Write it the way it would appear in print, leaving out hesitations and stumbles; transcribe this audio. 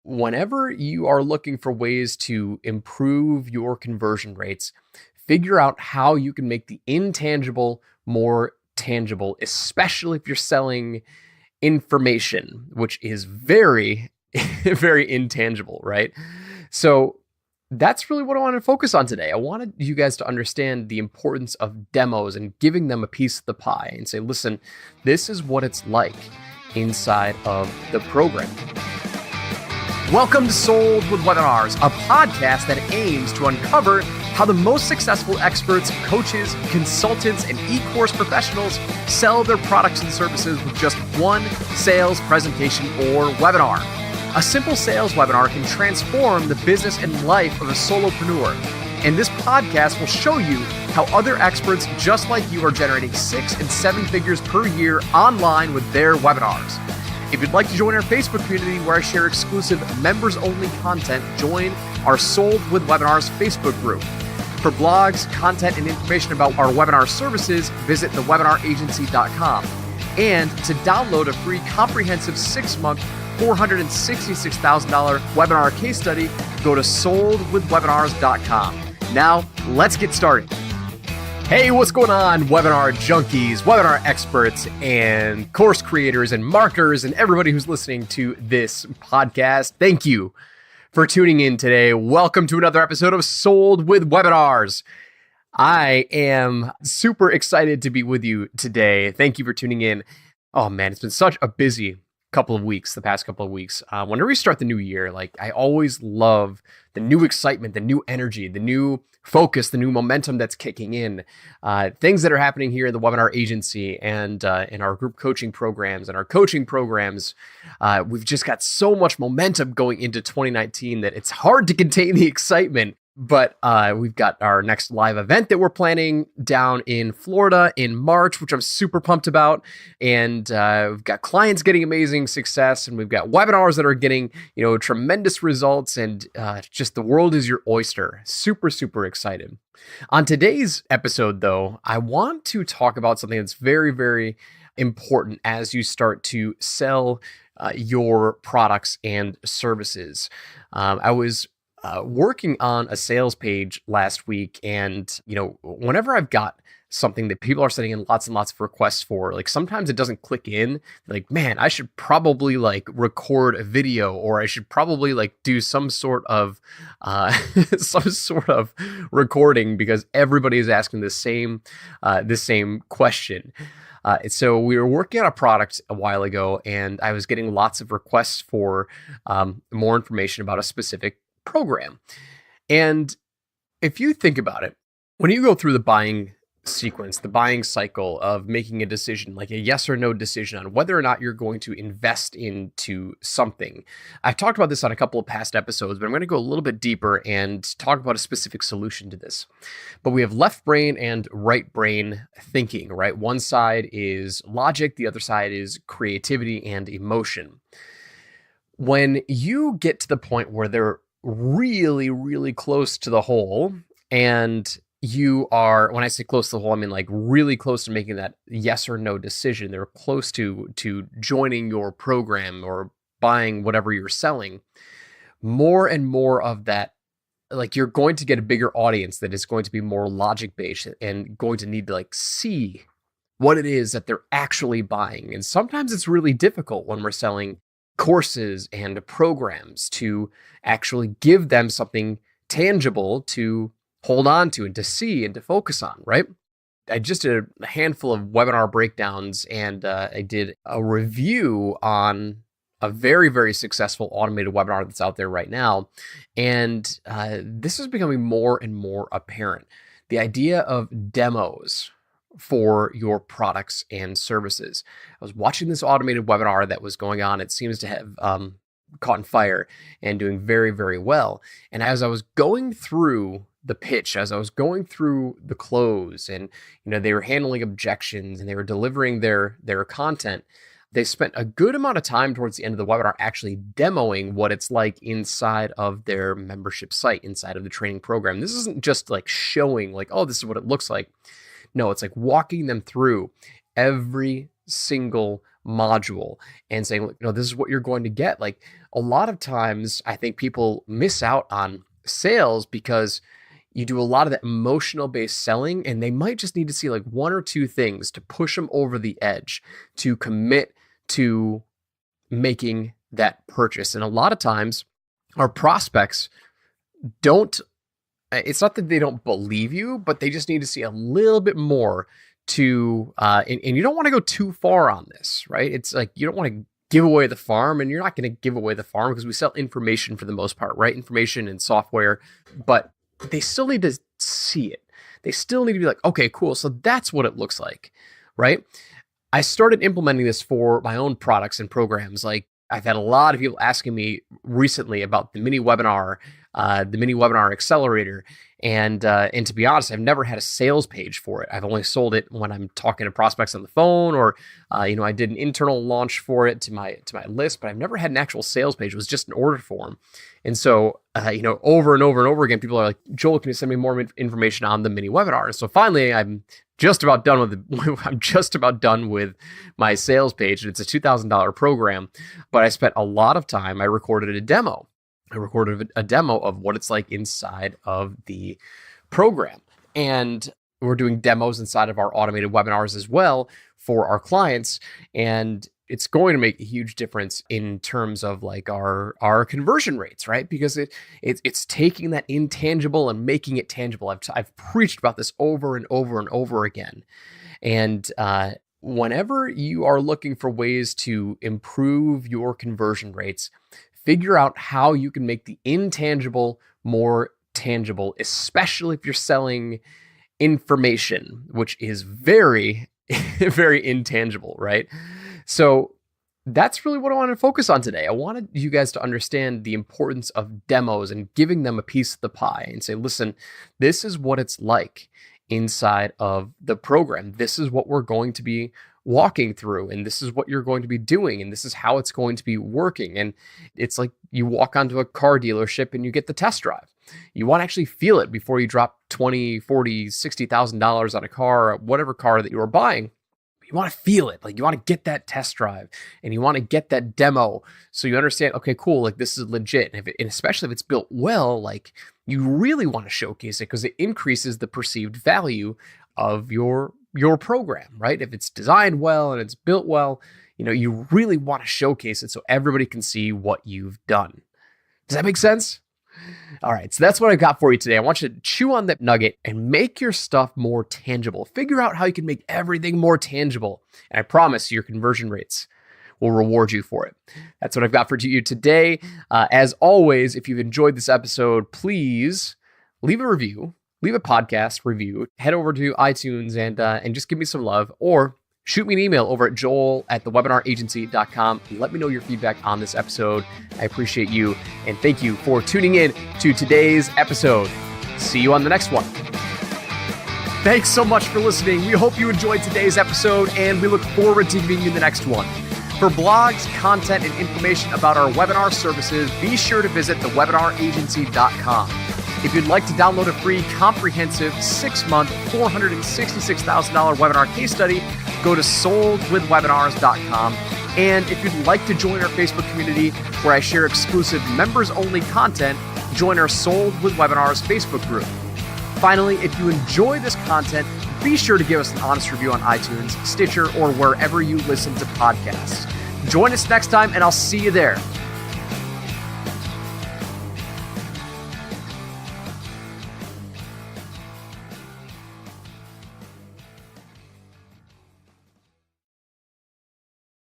whenever you are looking for ways to improve your conversion rates, figure out how you can make the intangible more tangible, especially if you're selling information, which is very, very intangible, right? So that's really what I wanted to focus on today. I wanted you guys to understand the importance of demos and giving them a piece of the pie and say, listen, this is what it's like inside of the program. Welcome to Sold with Webinars, a podcast that aims to uncover how the most successful experts, coaches, consultants, and e-course professionals sell their products and services with just one sales presentation or webinar. A simple sales webinar can transform the business and life of a solopreneur. And this podcast will show you how other experts just like you are generating 6 and 7 figures per year online with their webinars. If you'd like to join our Facebook community where I share exclusive members-only content, join our Sold with Webinars Facebook group. For blogs, content, and information about our webinar services, visit thewebinaragency.com. And to download a free comprehensive 6-month, $466,000 webinar case study, go to soldwithwebinars.com. Now, let's get started. Hey, what's going on, webinar junkies, webinar experts, and course creators and marketers, and everybody who's listening to this podcast? Thank you for tuning in today. Welcome to another episode of Sold with Webinars. I am super excited to be with you today. Thank you for tuning in. Oh man, it's been such a busy the past couple of weeks. Whenever we start the new year, I always love the new excitement, the new energy, the new focus, the new momentum that's kicking in, things that are happening here in the webinar agency and in our group coaching programs and our coaching programs. We've just got so much momentum going into 2019 that it's hard to contain the excitement. But we've got our next live event that we're planning down in Florida in March, which I'm super pumped about. And we've got clients getting amazing success, and we've got webinars that are getting, tremendous results. And just the world is your oyster. Super, super excited. On today's episode, though, I want to talk about something that's very, very important as you start to sell your products and services. I was working on a sales page last week, and whenever I've got something that people are sending in lots and lots of requests for, sometimes it doesn't click in. Man, I should probably record a video, or I should probably do some sort of recording because everybody is asking the same question. So we were working on a product a while ago, and I was getting lots of requests for more information about a specific program. And if you think about it, when you go through the buying sequence, the buying cycle of making a decision, like a yes or no decision on whether or not you're going to invest into something. I've talked about this on a couple of past episodes, but I'm going to go a little bit deeper and talk about a specific solution to this. But we have left brain and right brain thinking, right? One side is logic, the other side is creativity and emotion. When you get to the point where they're really, really close to the hole, and you are, when I say close to the hole, I mean really close to making that yes or no decision. They're close to joining your program or buying whatever you're selling. More and more of that, you're going to get a bigger audience that is going to be more logic based and going to need to see what it is that they're actually buying. And sometimes it's really difficult when we're selling courses and programs to actually give them something tangible to hold on to and to see and to focus on, right? I just did a handful of webinar breakdowns, and I did a review on a very, very successful automated webinar that's out there right now. And this is becoming more and more apparent. The idea of demos for your products and services. I was watching this automated webinar that was going on. It seems to have caught on fire and doing very, very well. And as I was going through the pitch, as I was going through the close, and they were handling objections and they were delivering their content, they spent a good amount of time towards the end of the webinar actually demoing what it's like inside of their membership site, inside of the training program. This isn't just showing oh, this is what it looks like. No, it's walking them through every single module and saying, look, this is what you're going to get. Like a lot of times I think people miss out on sales because you do a lot of that emotional based selling, and they might just need to see like one or two things to push them over the edge to commit to making that purchase. And a lot of times our prospects don't, it's not that they don't believe you, but they just need to see a little bit more to, and you don't want to go too far on this, right? It's like, you don't want to give away the farm, and you're not going to give away the farm because we sell information for the most part, right? Information and software, but they still need to see it. They still need to be like, okay, cool. So that's what it looks like, right? I started implementing this for my own products and programs. Like I've had a lot of people asking me recently about the mini webinar accelerator. And to be honest, I've never had a sales page for it. I've only sold it when I'm talking to prospects on the phone, or I did an internal launch for it to my list, but I've never had an actual sales page. It was just an order form. And so, over and over and over again, people are like, Joel, can you send me more information on the mini webinar? And so finally, I'm just about done with my sales page. It's a $2,000 program, but I spent a lot of time. I recorded a demo of what it's like inside of the program. And we're doing demos inside of our automated webinars as well for our clients. And it's going to make a huge difference in terms of like our conversion rates, right? Because it's taking that intangible and making it tangible. I've preached about this over and over and over again. And whenever you are looking for ways to improve your conversion rates, figure out how you can make the intangible more tangible, especially if you're selling information, which is very, very intangible, right? So that's really what I wanted to focus on today. I wanted you guys to understand the importance of demos and giving them a piece of the pie and say, listen, this is what it's like inside of the program. This is what we're going to be walking through, and this is what you're going to be doing, and this is how it's going to be working. And it's like you walk onto a car dealership and you get the test drive. You want to actually feel it before you drop $20,000, $40,000, $60,000 on a car, whatever car that you are buying. You want to feel it. Like you want to get that test drive and you want to get that demo so you understand, okay, cool, like this is legit. And especially if it's built well, like you really want to showcase it because it increases the perceived value of your program, right? If it's designed well and it's built well, you really want to showcase it so everybody can see what you've done. Does that make sense? All right, so that's what I've got for you today. I want you to chew on that nugget and make your stuff more tangible. Figure out how you can make everything more tangible. And I promise your conversion rates will reward you for it. That's what I've got for you today. As always, if you've enjoyed this episode, please leave a review. Leave a podcast review, head over to iTunes and just give me some love, or shoot me an email over at joel@thewebinaragency.com. Let me know your feedback on this episode. I appreciate you, and thank you for tuning in to today's episode. See you on the next one. Thanks so much for listening. We hope you enjoyed today's episode, and we look forward to giving you the next one. For blogs, content, and information about our webinar services, be sure to visit thewebinaragency.com. If you'd like to download a free comprehensive 6-month, $466,000 webinar case study, go to soldwithwebinars.com. And if you'd like to join our Facebook community where I share exclusive members-only content, join our Sold with Webinars Facebook group. Finally, if you enjoy this content, be sure to give us an honest review on iTunes, Stitcher, or wherever you listen to podcasts. Join us next time, and I'll see you there.